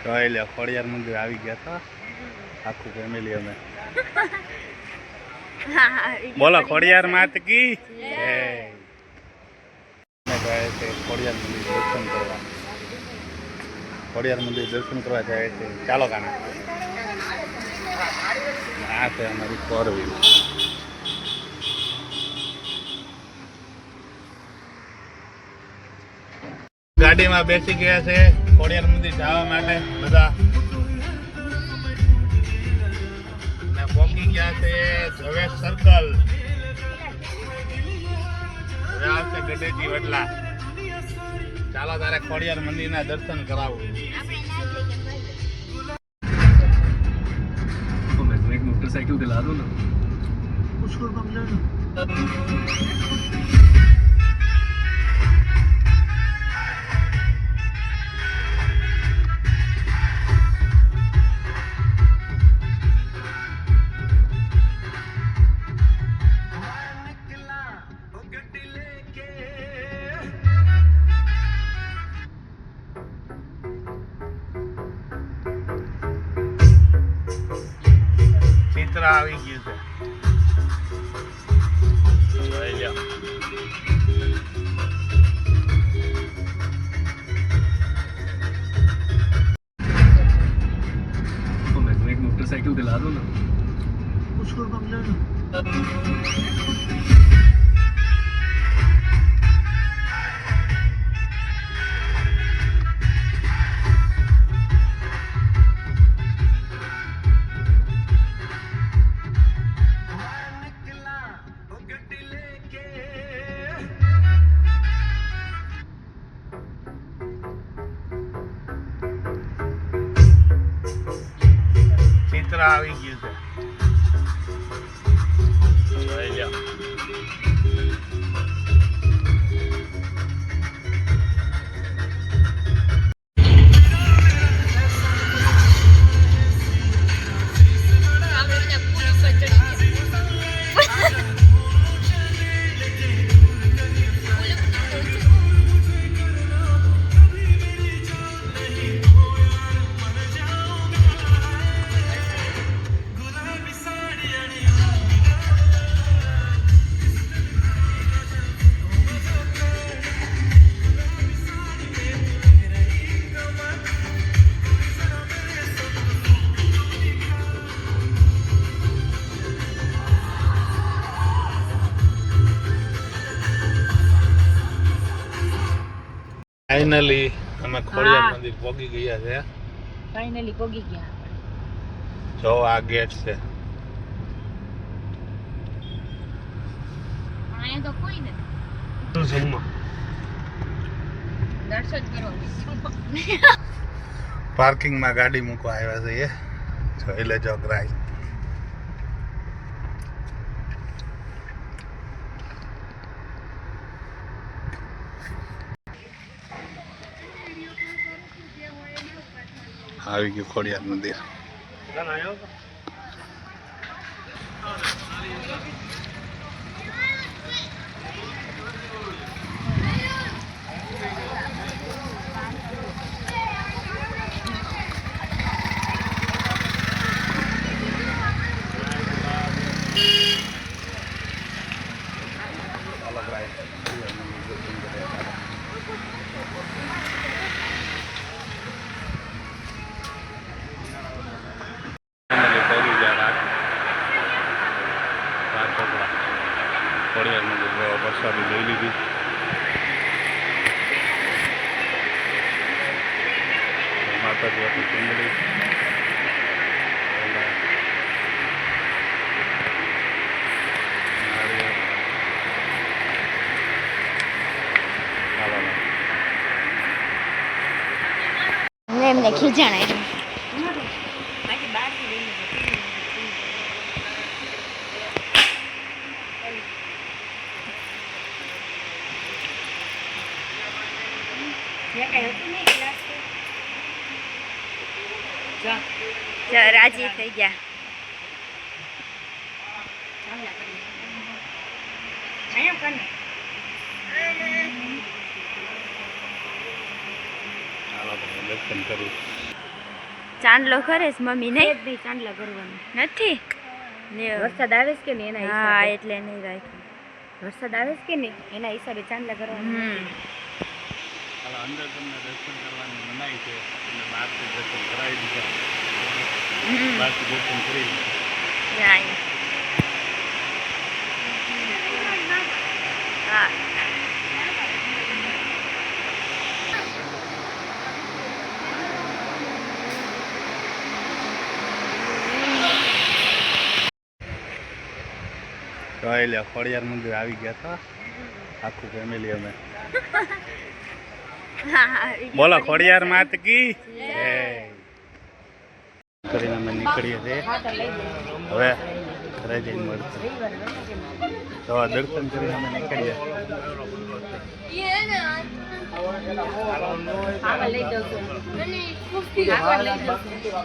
જોઈ લે ખોડિયાર મંદિર આવી ગયા હતા આખું ફેમિલી અમે બોલો ખોડિયાર માત કી જય જાય છે ખોડિયાર મંદિર દર્શન કરવા ખોડિયાર મંદિર દર્શન કરવા જાય છે ચાલો કાના આ છે અમારી ફોર વ્હીલ ગાડીમાં બેસી ગયા છે ખોડિયાર મંદિર જવા માટે બધા પહોંચી ગયા છે ઝવેર સર્કલ હવે આવશે ગઢેજી વડલા ચાલો તારે ખોડિયાર મંદિરના દર્શન કરાવું तो मैं एक मोटरसाइकिल दिला दूं ना उसको समझा આવી ગયું છે જોઈ લો तो मैं एक मोटरसाइकिल दिला दूं ना उसको समझा આવી ગયું છે જોઈ લો ફાઇનલી અમે ખોડિયાર મંદિર પહોંચી ગયા છે ફાઇનલી પહોંચી ગયા જો આ ગેટ છે અહીંયા તો કોઈ નથી જમવા દર્શન કરો પાર્કિંગમાં ગાડી મૂકવા આવ્યા છે એ જોઈ લેજો ગ્રાઈ આવી ગયું ખોડિયાર મંદિર ખોડિયાર મંદિર પ્રસાદી લઈ લીધી માતાજી આપણી ચુંદડી એમને ખીજાણ રાજી થઈ ગયા દર્શન કરી ચાંદલો કરે છે મમ્મી નહીં નહીં ચાંદલા કરવાનું નથી લ્યો. વરસાદ આવે છે કે નહીં એના હા હિસાબે એટલે નહીં રાખ્યું વરસાદ આવે છે કે નહીં એના હિસાબે ચાંદલા કરવાના હાલો, અંદર તમને દર્શન કરવાની મનાઈ છે એટલે બહારથી દર્શન કરાવી દીધા બહારથી દર્શન કરી જાય હા તો એટલે ખોડિયાર મંદિર આવી ગયા હતા આખું ફેમિલી અમે બોલો ખોડિયાર માત કી જય. કરીને અમે નીકળીએ છીએ હવે ઘરે જઈને મળશે તો આ દર્શન કરીને અમે નીકળીએ આગળ લઈ જાઉં છું આગળ લઈ જાઉં છું